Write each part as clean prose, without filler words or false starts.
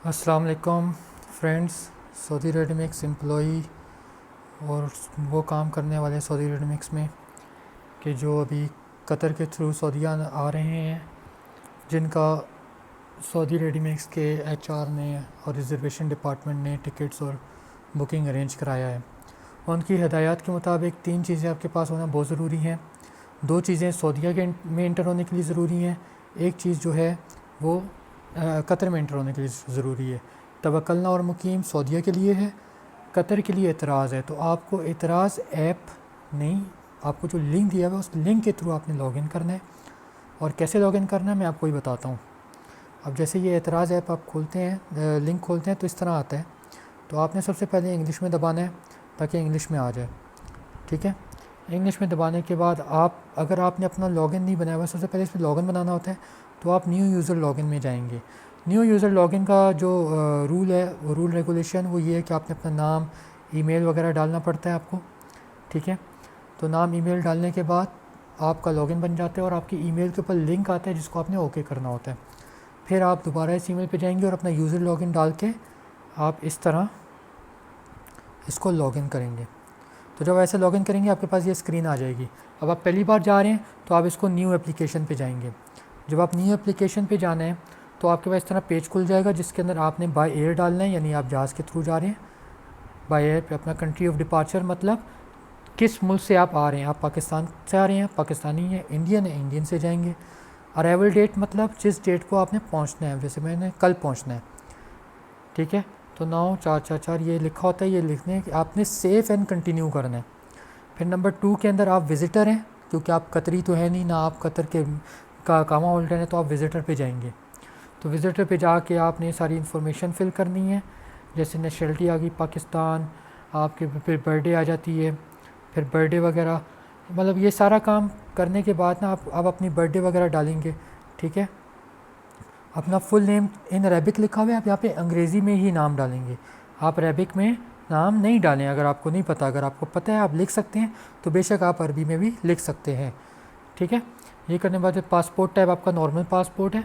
अस्सलाम वालेकुम friends. Saudi ready mix employee और वो काम करने वाले सऊदी रेडीमिक्स में कि जो अभी कतर के थ्रू सऊदीया आ रहे हैं, जिनका सऊदी रेडीमिक्स के एचआर ने और रिजर्वेशन डिपार्टमेंट ने टिकट्स और बुकिंग अरेंज कराया है। उनकी हिदायत के मुताबिक 3 चीज़ें आपके पास होना बहुत ज़रूरी हैं। 2 चीज़ें सऊदीया के में इंटर होने के लिए ज़रूरी हैं। एक चीज़ जो है वो कतर में इंटर होने के लिए ज़रूरी है। तवक्कलना और मुकीम सऊदीया के लिए है, कतर के लिए एतराज़ है। तो आपको एतराज़ ऐप नहीं, आपको जो लिंक दिया हुआ है उस लिंक के थ्रू आपने लॉगिन करना है। और कैसे लॉगिन करना है मैं आपको ही बताता हूँ। अब जैसे ये एतराज़ ऐप आप खोलते हैं, लिंक खोलते हैं तो इस तरह आता है। तो आपने सबसे पहले इंग्लिश में दबाना है ताकि इंग्लिश में आ जाए, ठीक है। इंग्लिश में दबाने के बाद आप, अगर आपने अपना लॉगिन नहीं बनाया हुआ, सबसे पहले इसमें लॉगिन बनाना होता है। तो आप न्यू यूज़र लॉगिन में जाएंगे। न्यू यूज़र लॉगिन का जो रूल है, वो रूल रेगुलेशन वो ये है कि आपने अपना नाम, ईमेल वगैरह डालना पड़ता है आपको, ठीक है। तो नाम ईमेल डालने के बाद आपका लॉगिन बन जाता है और आपकी ईमेल के ऊपर लिंक आता है जिसको आपने ओके करना होता है। फिर आप दोबारा इस ईमेल पे जाएंगे और अपना यूज़र लॉगिन डाल के आप इस तरह इसको लॉगिन करेंगे। तो जब ऐसे लॉगिन करेंगे आपके पास ये स्क्रीन आ जाएगी। अब आप पहली बार जा रहे हैं तो आप इसको न्यू एप्लीकेशन पे जाएंगे। जब आप न्यू एप्लीकेशन पे जाना है तो आपके पास इस तरह पेज खुल जाएगा जिसके अंदर आपने बाय एयर डालना है, यानी आप जहाज़ के थ्रू जा रहे हैं। बाय एयर पे अपना कंट्री ऑफ डिपार्चर, मतलब किस मुल्क से आप आ रहे हैं। आप पाकिस्तान से आ रहे हैं, पाकिस्तानी हैं, इंडियन है, इंडियन से जाएंगे। अराइवल डेट मतलब जिस डेट को आपने पहुँचना है, जैसे मैंने कल पहुँचना है, ठीक है। तो 9/4/4 ये लिखा होता है, ये लिखने कि आपने सेफ़ एंड कंटिन्यू करना है। फिर नंबर 2 के अंदर आप विज़िटर हैं, क्योंकि आप कतरी तो है नहीं ना, आप कतर के का कामा होल्डर हैं, तो आप विज़िटर पे जाएंगे। तो विज़िटर पे जाके आपने सारी इन्फॉर्मेशन फिल करनी है। जैसे नेशनलिटी आ गई पाकिस्तान, आपके फिर बर्थडे आ जाती है, फिर बर्थडे वगैरह, मतलब ये सारा काम करने के बाद ना आप अपनी बर्थडे वगैरह डालेंगे, ठीक है। अपना फुल नेम इन अरेबिक लिखा हुआ है, आप यहाँ पे अंग्रेज़ी में ही नाम डालेंगे। आप अरेबिक में नाम नहीं डालें, अगर आपको नहीं पता। अगर आपको पता है आप लिख सकते हैं तो बेशक आप अरबी में भी लिख सकते हैं, ठीक है। ये करने के बाद पासपोर्ट टाइप आपका नॉर्मल पासपोर्ट है,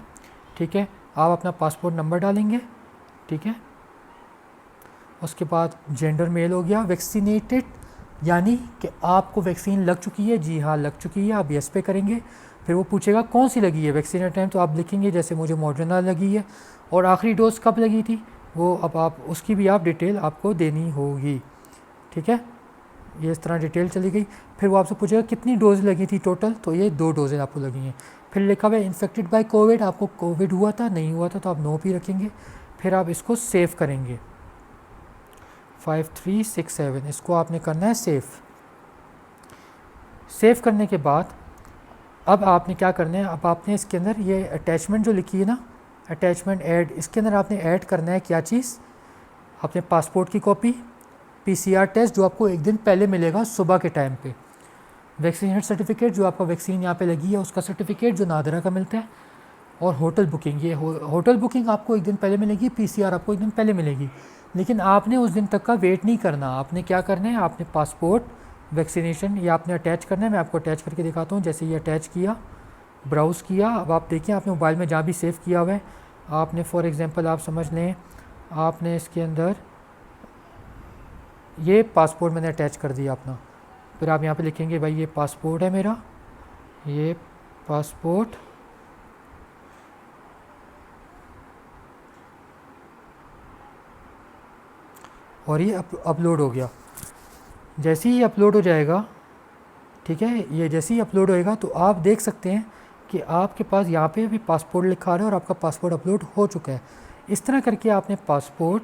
ठीक है। आप अपना पासपोर्ट नंबर डालेंगे, ठीक है। उसके बाद जेंडर मेल हो गया। वैक्सीनेटेड यानी कि आपको वैक्सीन लग चुकी है, जी हाँ लग चुकी है, आप येस पे करेंगे। फिर वो पूछेगा कौन सी लगी है वैक्सीन टाइम, तो आप लिखेंगे जैसे मुझे मॉडर्ना लगी है, और आखिरी डोज कब लगी थी वो अब आप उसकी भी आप डिटेल आपको देनी होगी, ठीक है। ये इस तरह डिटेल चली गई। फिर वो आपसे पूछेगा कितनी डोज लगी थी टोटल, तो ये 2 डोजेज आपको लगी हैं। फिर लिखा हुआ है इन्फेक्टेड बाय कोविड, आपको कोविड हुआ था नहीं हुआ था, तो आप नो भी रखेंगे। फिर आप इसको सेव करेंगे 5367, इसको आपने करना है सेव। सेव करने के बाद अब आपने क्या करना है, अब आपने इसके अंदर ये अटैचमेंट जो लिखी है ना, अटैचमेंट ऐड, इसके अंदर आपने ऐड करना है क्या चीज़, अपने पासपोर्ट की कॉपी, पीसीआर टेस्ट जो आपको एक दिन पहले मिलेगा सुबह के टाइम पे, वैक्सीनेट सर्टिफिकेट जो आपका वैक्सीन यहाँ पे लगी है उसका सर्टिफिकेट जो नादरा का मिलता है, और होटल बुकिंग। ये होटल बुकिंग आपको एक दिन पहले मिलेगी, पीसीआर आपको एक दिन पहले मिलेगी। लेकिन आपने उस दिन तक का वेट नहीं करना। आपने क्या करना है, आपने पासपोर्ट, वैक्सीनेशन ये आपने अटैच करना है। मैं आपको अटैच करके दिखाता हूँ। जैसे ये अटैच किया, ब्राउज़ किया, अब आप देखिए आपने मोबाइल में जहाँ भी सेव किया हुआ है, आपने फॉर एग्ज़ाम्पल आप समझ लें आपने इसके अंदर ये पासपोर्ट मैंने अटैच कर दिया अपना। फिर आप यहाँ पे लिखेंगे भाई ये पासपोर्ट है मेरा, ये पासपोर्ट, और ये अपलोड हो गया। जैसे ही अपलोड हो जाएगा, ठीक है, ये जैसे ही अपलोड होएगा तो आप देख सकते हैं कि आपके पास यहाँ पे भी पासपोर्ट लिखा आ रहा है और आपका पासपोर्ट अपलोड हो चुका है। इस तरह करके आपने पासपोर्ट,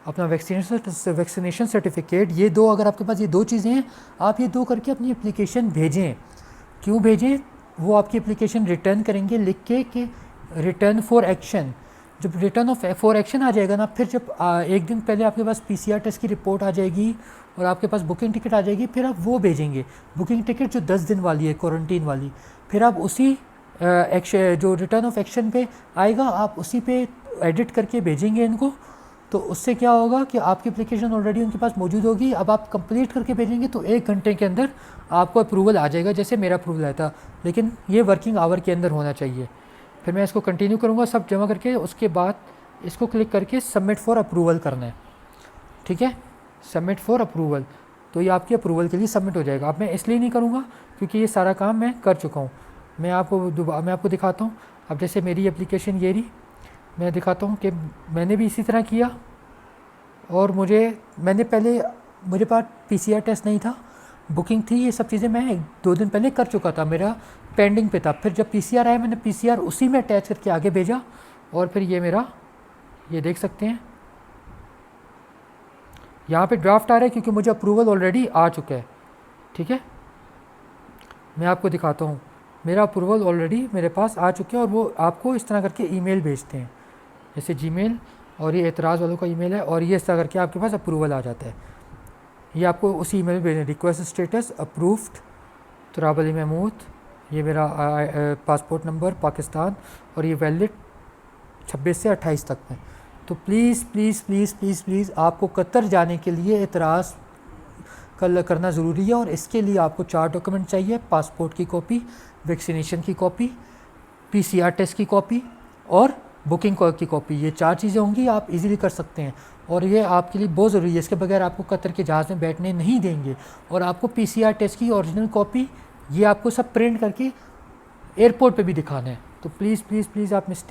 अपना वैक्सीनेशन सर्टिफिकेट, ये 2, अगर आपके पास ये 2 चीज़ें हैं, आप ये 2 करके अपनी एप्लीकेशन भेजें। क्यों भेजें, वो आपकी एप्लीकेशन रिटर्न करेंगे लिख के कि रिटर्न फॉर एक्शन। जब रिटर्न फॉर एक्शन आ जाएगा ना, फिर जब एक दिन पहले आपके पास पीसीआर टेस्ट की रिपोर्ट आ जाएगी और आपके पास बुकिंग टिकट आ जाएगी, फिर आप वो भेजेंगे, बुकिंग टिकट जो 10 दिन वाली है, क्वारंटीन वाली। फिर आप उसी एक्शन जो रिटर्न ऑफ एक्शन पे आएगा, आप उसी पे एडिट करके भेजेंगे इनको। तो उससे क्या होगा कि आपकी एप्लीकेशन ऑलरेडी उनके पास मौजूद होगी। अब आप कंप्लीट करके भेजेंगे तो 1 घंटे के अंदर आपको अप्रूवल आ जाएगा, जैसे मेरा अप्रूवल आया था। लेकिन ये वर्किंग आवर के अंदर होना चाहिए। फिर मैं इसको कंटिन्यू करूँगा सब जमा करके, उसके बाद इसको क्लिक करके सबमिट फॉर अप्रूवल करना है, ठीक है, सबमिट फॉर अप्रूवल। तो ये आपकी अप्रूवल के लिए सबमिट हो जाएगा। अब मैं इसलिए नहीं करूँगा क्योंकि ये सारा काम मैं कर चुका हूँ। मैं आपको दिखाता हूँ। अब जैसे मेरी एप्लीकेशन ये रही, मैं दिखाता हूँ कि मैंने भी इसी तरह किया और मुझे पास PCR टेस्ट नहीं था, बुकिंग थी, ये सब चीज़ें मैं 2 दिन पहले कर चुका था, मेरा पेंडिंग पे था। फिर जब PCR आया मैंने PCR उसी में अटैच करके आगे भेजा और फिर ये देख सकते हैं यहाँ पे ड्राफ्ट आ रहा है क्योंकि मुझे अप्रूवल ऑलरेडी आ चुका है, ठीक है। मैं आपको दिखाता हूँ, मेरा अप्रूवल ऑलरेडी मेरे पास आ चुका है और वो आपको इस तरह करके ईमेल भेजते हैं, जैसे जीमेल, और ये एतराज़ वालों का ईमेल है और ये इस तरह करके आपके पास अप्रूवल आ जाता है। ये आपको उसी ईमेल में भेजना, request status approved Turab Ali Mahmood, ये मेरा पासपोर्ट नंबर पाकिस्तान और ये वैलिड 26 से 28 तक में। तो please please please please please आपको कतर जाने के लिए एतराज़ करना ज़रूरी है और इसके लिए आपको 4 डॉक्यूमेंट चाहिए, पासपोर्ट की कॉपी, वैक्सीनेशन की कॉपी, PCR टेस्ट की कॉपी और बुकिंग की कॉपी। ये 4 चीज़ें होंगी, आप इजीली कर सकते हैं और ये आपके लिए बहुत ज़रूरी है। इसके बगैर आपको कतर के जहाज़ में बैठने नहीं देंगे। और आपको PCR टेस्ट की ओरिजिनल कॉपी ये आपको सब प्रिंट करके एयरपोर्ट पे भी दिखाना है। तो प्लीज़ प्लीज़ प्लीज़ आप मिस्टेक